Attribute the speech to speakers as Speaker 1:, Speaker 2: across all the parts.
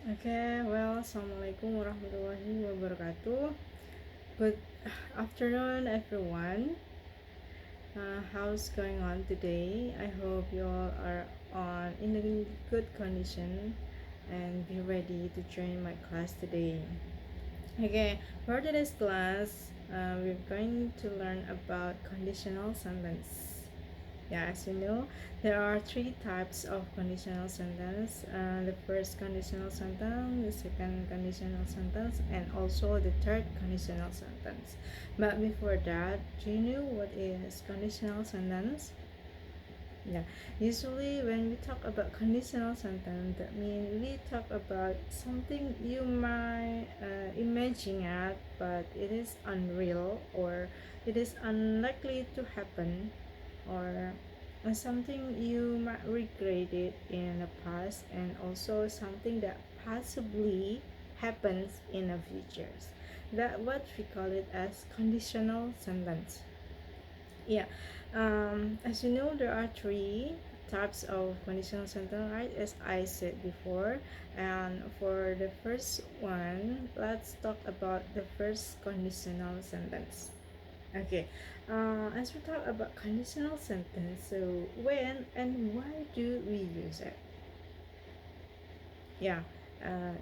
Speaker 1: Okay, well, Assalamualaikum warahmatullahi wabarakatuh. Good afternoon, everyone. How's going on today? I hope you all are on in a good condition and be ready to join my class today. Okay, for today's class, we're going to learn about conditional sentence. Yeah, as you know, there are three types of conditional sentence. The first conditional sentence, the second conditional sentence, and also the third conditional sentence. But before that, do you know what is conditional sentence? Yeah, usually when we talk about conditional sentence, that means we talk about something you might imagine at, but it is unreal or it is unlikely to happen, or something you might regret it in the past, and also something that possibly happens in the futures. That what we call it as conditional sentence. Yeah. As you know, there are three types of conditional sentence, right? As I said before. And for the first one, let's talk about the first conditional sentence. Okay. As we talk about conditional sentence, so when and why do we use it? Yeah.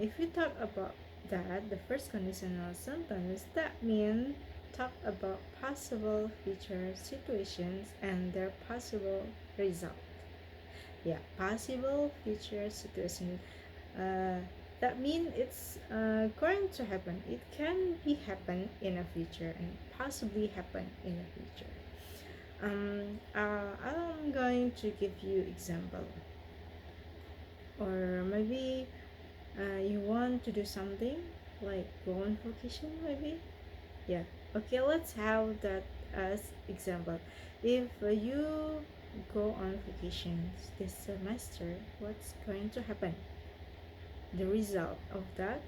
Speaker 1: If we talk about that, the first conditional sentence, that means talk about possible future situations and their possible result. Yeah, possible future situation. Uh, that means it's going to happen. It can be happen in the future and possibly happen in the future. I'm going to give you example, or maybe you want to do something like go on vacation, maybe. Yeah. Okay, let's have that as example. If you go on vacations this semester, what's going to happen? The result of that,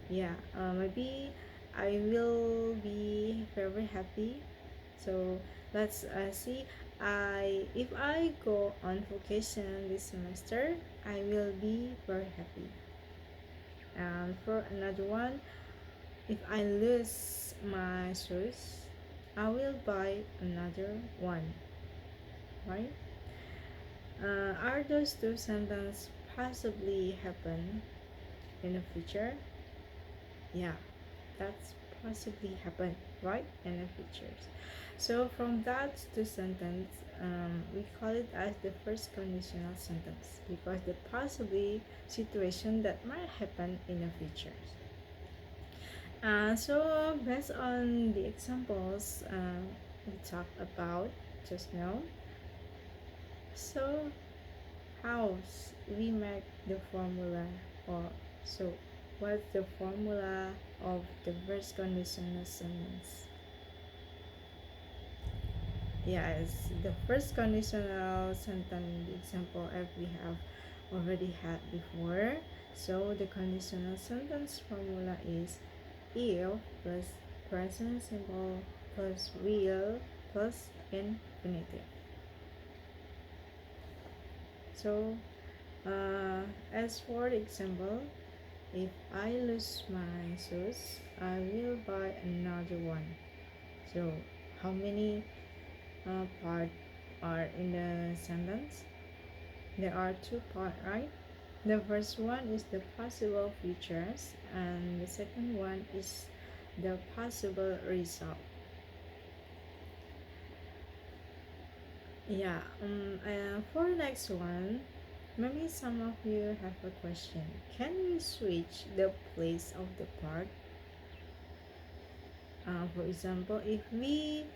Speaker 1: yeah, maybe I will be very happy. So let's see. I If I go on vacation this semester, I will be very happy. And for another one, if I lose my shoes, I will buy another one, right? Are those two sentences possibly happen in the future? Yeah, that's possibly happen, right? In the future. So from that two sentence, we call it as the first conditional sentence because the possibly situation that might happen in the future. So based on the examples we talked about just now, so how we make the formula, or so what's the formula of the first conditional sentence? Yes, the first conditional sentence example as we have already had before. So the conditional sentence formula is if plus present simple plus will plus infinitive. So as for the example, if I lose my shoes, I will buy another one. So how many parts are in the sentence? There are two parts, right? The first one is the possible futures, and the second one is the possible result. Yeah, for the next one, maybe some of you have a question. Can we switch the place of the part? For example, if we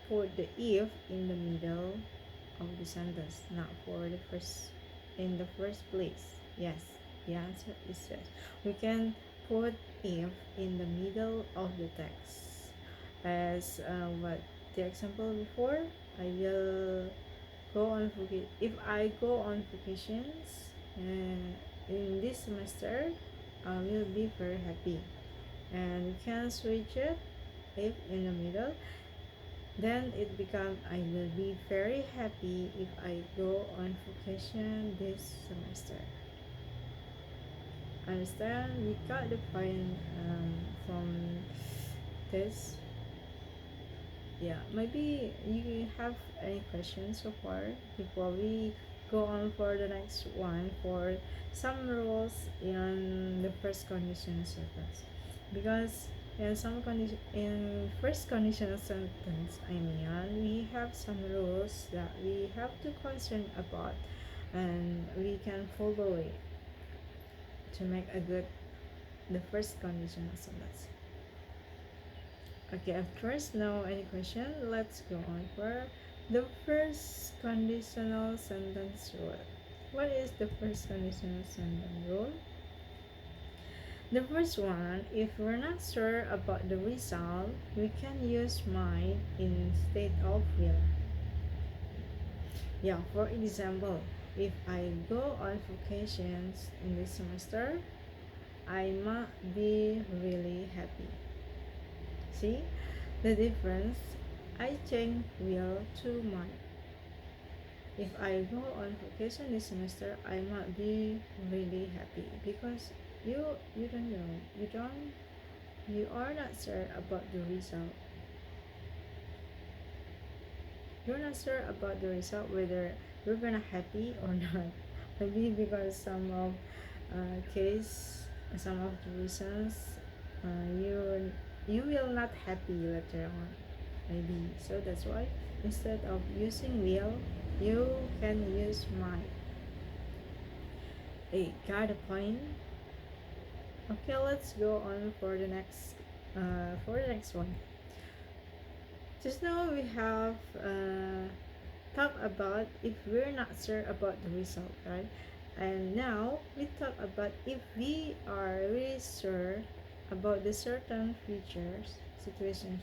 Speaker 1: put the if in the middle of the sentence, not for the first in the first place. Yes, the answer is yes. We can put if in the middle of the text, as what the example before. I will go on vacation. If I go on vacations in this semester, I will be very happy. And we can switch it if in the middle, then it becomes I will be very happy if I go on vacation this semester. Understand? You got the point from this. Yeah, maybe you have any questions so far before we go on for the next one for some rules in the first conditional sentence. Because in some condition in first conditional sentence, I mean, we have some rules that we have to concern about, and we can follow it to make a good the first conditional sentence. Okay, of course, no any question. Let's go on for the first conditional sentence rule. What is the first conditional sentence rule? The first one, if we're not sure about the result, we can use might instead of will. Yeah, for example, if I go on vacations in this semester, I might be really happy. See the difference? I change will to might. If I go on vacation this semester, I might be really happy because you don't know, you are not sure about the result. You're not sure about the result whether you're gonna happy or not. Maybe because case some of the reasons you will not happy later on, maybe. So that's why instead of using will, you can use might. Hey, got a point? Okay, let's go on for the next one. Just now we have talked about if we're not sure about the result, right? And now we talk about if we are really sure about the certain features, situations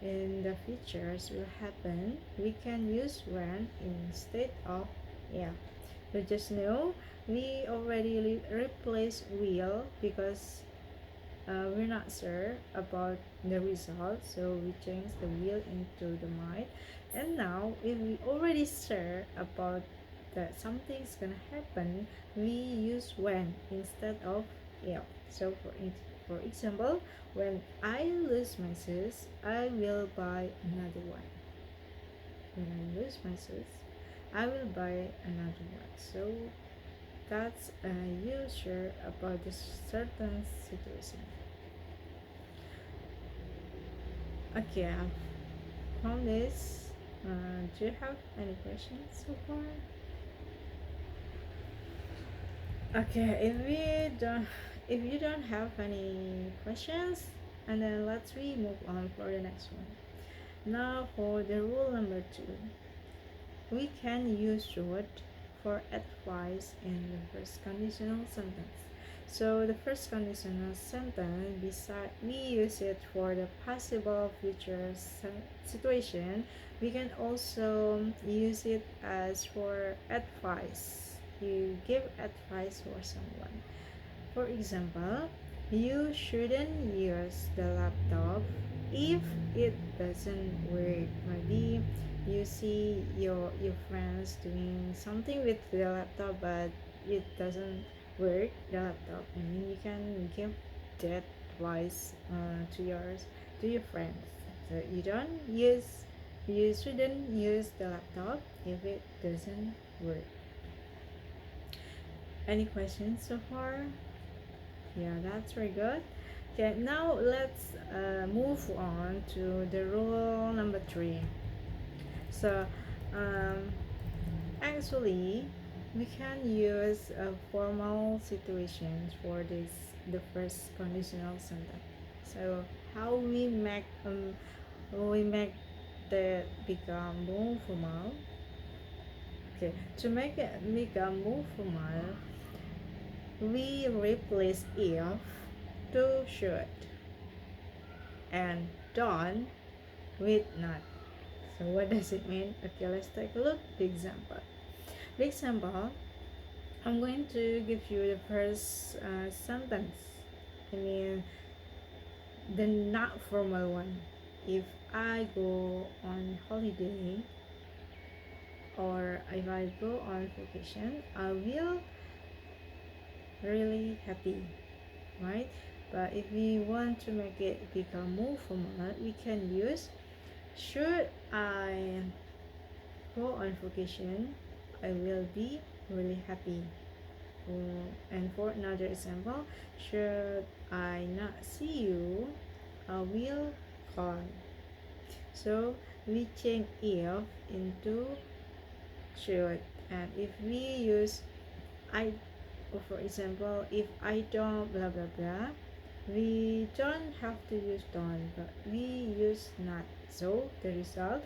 Speaker 1: in the features will happen, we can use when instead of yeah. So just know we already replace will because we're not sure about the result, so we change the will into the might. And now if we already sure about that something's gonna happen, we use when instead of if. So for example, when I lose my shoes, I will buy another one. When I lose my shoes, I will buy another one. So that's you sure about the certain situation. Okay, I've found this. Do you have any questions so far? Okay, if you don't have any questions, and then let's we move on for the next one. Now for the rule number 2, we can use should for advice in the first conditional sentence. So the first conditional sentence, beside we use it for the possible future situation, we can also use it as for advice. You give advice for someone. For example, you shouldn't use the laptop if it doesn't work. Maybe you see your friends doing something with the laptop but it doesn't work, the laptop. I mean, you can give that advice to your friends. So you shouldn't use the laptop if it doesn't work. Any questions so far? Yeah, that's very good. Okay, now let's move on to the rule number 3. So um, actually we can use formal situations for this the first conditional sentence. So how we make the become more formal. Okay, to make it become more formal, we replace if to should and don't with not. So what does it mean? Okay, let's take a look. The example. The example, I'm going to give you the first sentence. I mean, the not formal one. If I go on holiday or if I go on vacation, I will really happy, right? But if we want to make it become more formal, we can use should I go on vacation, I will be really happy. And for another example, should I not see you, I will call. So we change if into should, and if we use I, for example, if I don't blah blah blah, we don't have to use don't, but we use not. So the result,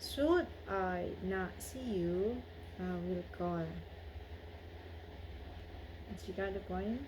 Speaker 1: should I not see you, I will call. You got the point?